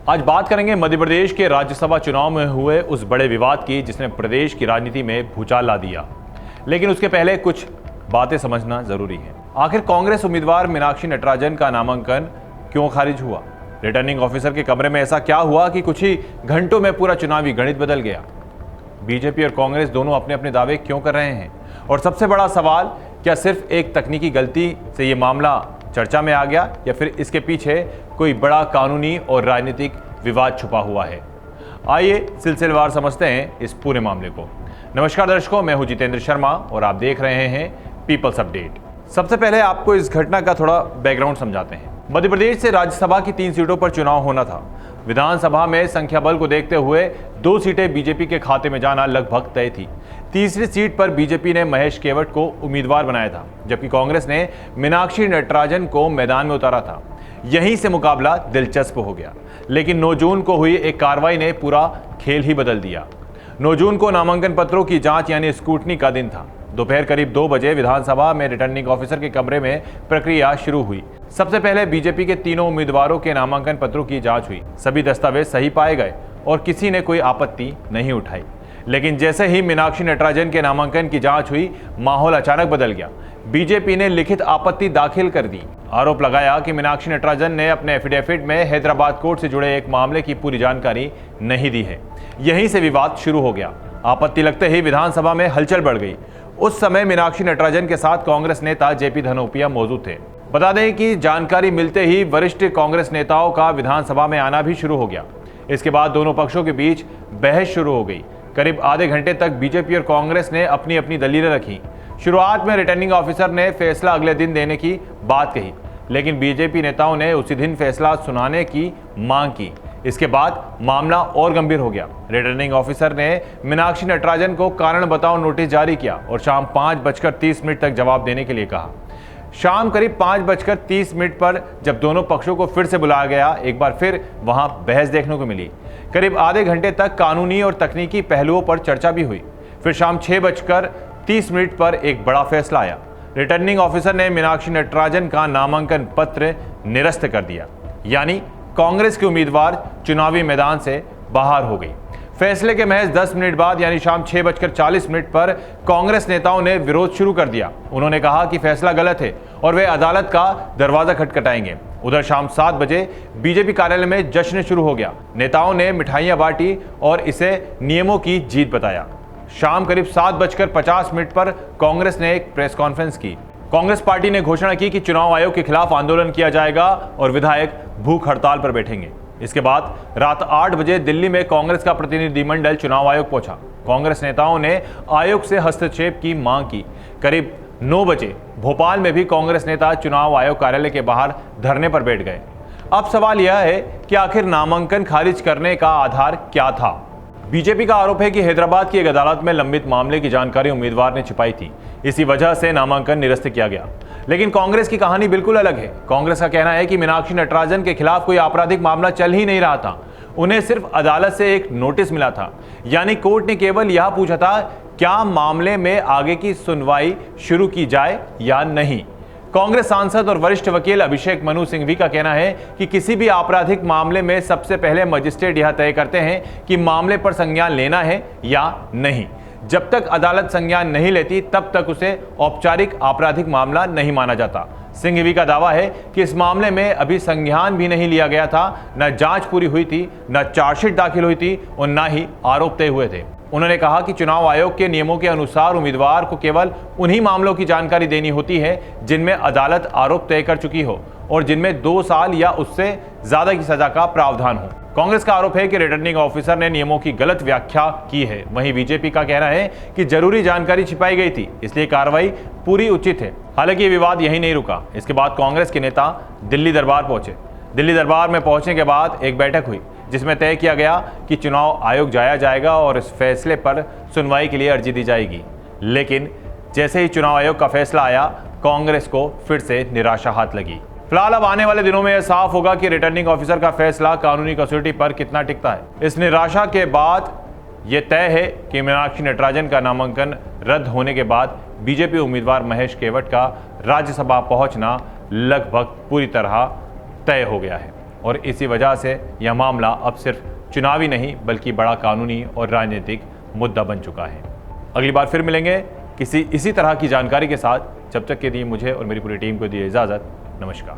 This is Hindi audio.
आज बात करेंगे मध्य प्रदेश के राज्यसभा चुनाव में हुए उस बड़े विवाद की जिसने प्रदेश की राजनीति में भूचाल ला दिया। लेकिन उसके पहले कुछ बातें समझना जरूरी है। आखिर कांग्रेस उम्मीदवार मीनाक्षी नटराजन का नामांकन क्यों खारिज हुआ? रिटर्निंग ऑफिसर के कमरे में ऐसा क्या हुआ कि कुछ ही घंटों में पूरा चुनावी गणित बदल गया? बीजेपी और कांग्रेस दोनों अपने अपने दावे क्यों कर रहे हैं? और सबसे बड़ा सवाल, क्या सिर्फ एक तकनीकी गलती से ये मामला चर्चा में आ गया या फिर इसके पीछे कोई बड़ा कानूनी और राजनीतिक विवाद छुपा हुआ है? आइए सिलसिलेवार समझते हैं इस पूरे मामले को। नमस्कार दर्शकों, मैं हूं जितेंद्र शर्मा और आप देख रहे हैं पीपल्स अपडेट। सबसे पहले आपको इस घटना का थोड़ा बैकग्राउंड समझाते हैं। मध्य प्रदेश से राज्यसभा की 3 सीटों पर चुनाव होना था। विधानसभा में संख्या बल को देखते हुए 2 सीटें बीजेपी के खाते में जाना लगभग तय थी। तीसरी सीट पर बीजेपी ने महेश केवट को उम्मीदवार बनाया था, जबकि कांग्रेस ने मीनाक्षी नटराजन को मैदान में उतारा था। यहीं से मुकाबला दिलचस्प हो गया, लेकिन 9 जून को हुई एक कार्रवाई ने पूरा खेल ही बदल दिया। 9 जून को नामांकन पत्रों की जांच यानी स्क्रूटनी का दिन था। दोपहर करीब 2 बजे विधानसभा में रिटर्निंग ऑफिसर के कमरे में प्रक्रिया शुरू हुई। सबसे पहले बीजेपी के तीनों उम्मीदवारों के नामांकन पत्रों की जांच हुई। सभी दस्तावेज सही पाए गए और किसी ने कोई आपत्ति नहीं उठाई। लेकिन जैसे ही मीनाक्षी नटराजन के नामांकन की जांच हुई, माहौल अचानक बदल गया। बीजेपी ने लिखित आपत्ति दाखिल कर दी। आरोप लगाया कि मीनाक्षी नटराजन ने अपने एफिडेविट में हैदराबाद कोर्ट से जुड़े एक मामले की पूरी जानकारी नहीं दी है। यहीं से विवाद शुरू हो गया। आपत्ति लगते ही विधानसभा में हलचल बढ़ गई। उस समय मीनाक्षी नटराजन के साथ कांग्रेस नेता जेपी धनोपिया मौजूद थे। बता दें कि जानकारी मिलते ही वरिष्ठ कांग्रेस नेताओं का विधानसभा में आना भी शुरू हो गया। इसके बाद दोनों पक्षों के बीच बहस शुरू हो गई। करीब आधे घंटे तक बीजेपी और कांग्रेस ने अपनी अपनी दलीलें रखी। शुरुआत में रिटर्निंग ऑफिसर ने फैसला अगले दिन देने की बात कही, लेकिन बीजेपी नेताओं ने उसी दिन फैसला सुनाने की मांग की। इसके बाद मामला और गंभीर हो गया। रिटर्निंग ऑफिसर ने मीनाक्षी नटराजन को कारण बताओ नोटिस जारी किया और शाम 5:30 तक जवाब देने के लिए कहा। शाम करीब 5:30 पर जब दोनों पक्षों को फिर से बुलाया गया, एक बार फिर वहां बहस देखने को मिली। करीब आधे घंटे तक कानूनी और तकनीकी पहलुओं पर चर्चा भी हुई। फिर शाम 6:30 पर एक बड़ा फैसला आया। रिटर्निंग ऑफिसर ने मीनाक्षी नटराजन का नामांकन पत्र निरस्त कर दिया, यानी कांग्रेस के उम्मीदवार चुनावी मैदान से बाहर हो गई। फैसले के महज 10 मिनट बाद यानी शाम 6:40 पर कांग्रेस नेताओं ने विरोध शुरू कर दिया। उन्होंने कहा कि फैसला गलत है और वे अदालत का दरवाजा खटखटाएंगे। उधर शाम 7 बजे बीजेपी कार्यालय में जश्न शुरू हो गया। नेताओं ने मिठाइयां बांटी और इसे नियमों की जीत बताया। शाम करीब 7:50 पर कांग्रेस ने एक प्रेस कॉन्फ्रेंस की। कांग्रेस पार्टी ने घोषणा की कि चुनाव आयोग के खिलाफ आंदोलन किया जाएगा और विधायक भूख हड़ताल पर बैठेंगे। इसके बाद रात 8 बजे दिल्ली में कांग्रेस का प्रतिनिधिमंडल चुनाव आयोग पहुंचा। कांग्रेस नेताओं ने आयोग से हस्तक्षेप की मांग की। करीब 9 बजे भोपाल में भी कांग्रेस नेता चुनाव आयोग कार्यालय के बाहर धरने पर बैठ गए। अब सवाल यह है कि आखिर नामांकन खारिज करने का आधार क्या था? बीजेपी का आरोप है कि हैदराबाद की एक अदालत में लंबित मामले की जानकारी उम्मीदवार ने छिपाई थी। इसी वजह से नामांकन निरस्त किया गया। लेकिन कांग्रेस की कहानी बिल्कुल अलग है। कांग्रेस का कहना है कि मीनाक्षी नटराजन के खिलाफ कोई आपराधिक मामला चल ही नहीं रहा था। उन्हें सिर्फ अदालत से एक नोटिस मिला था, यानी कोर्ट ने केवल यह पूछा था क्या मामले में आगे की सुनवाई शुरू की जाए या नहीं। कांग्रेस सांसद और वरिष्ठ वकील अभिषेक मनु सिंघवी का कहना है कि किसी भी आपराधिक मामले में सबसे पहले मजिस्ट्रेट यह तय करते हैं कि मामले पर संज्ञान लेना है या नहीं। जब तक अदालत संज्ञान नहीं लेती तब तक उसे औपचारिक आपराधिक मामला नहीं माना जाता। सिंघवी का दावा है कि इस मामले में अभी संज्ञान भी नहीं लिया गया था, न जांच पूरी हुई थी, न चार्जशीट दाखिल हुई थी और न ही आरोप तय हुए थे। उन्होंने कहा कि चुनाव आयोग के नियमों के अनुसार उम्मीदवार को केवल उन्हीं मामलों की जानकारी देनी होती है जिनमें अदालत आरोप तय कर चुकी हो और जिनमें 2 साल या उससे ज्यादा की सजा का प्रावधान हो। कांग्रेस का आरोप है कि रिटर्निंग ऑफिसर ने नियमों की गलत व्याख्या की है। वहीं बीजेपी का कहना है कि जरूरी जानकारी छिपाई गई थी, इसलिए कार्रवाई पूरी उचित है। हालांकि ये विवाद यही नहीं रुका। इसके बाद कांग्रेस के नेता दिल्ली दरबार पहुंचे। दिल्ली दरबार में पहुंचने के बाद एक बैठक हुई जिसमें तय किया गया कि चुनाव आयोग जाया जाएगा और इस फैसले पर सुनवाई के लिए अर्जी दी जाएगी। लेकिन जैसे ही चुनाव आयोग का फैसला आया, कांग्रेस को फिर से निराशा हाथ लगी। फिलहाल अब आने वाले दिनों में यह साफ होगा कि रिटर्निंग ऑफिसर का फैसला कानूनी कसौटी पर कितना टिकता है। इस निराशा के बाद यह तय है कि मीनाक्षी नटराजन का नामांकन रद्द होने के बाद बीजेपी उम्मीदवार महेश केवट का राज्यसभा पहुंचना लगभग पूरी तरह तय हो गया है। और इसी वजह से यह मामला अब सिर्फ चुनावी नहीं बल्कि बड़ा कानूनी और राजनीतिक मुद्दा बन चुका है। अगली बार फिर मिलेंगे किसी इसी तरह की जानकारी के साथ। जब तक के लिए मुझे और मेरी पूरी टीम को दिए इजाज़त। नमस्कार।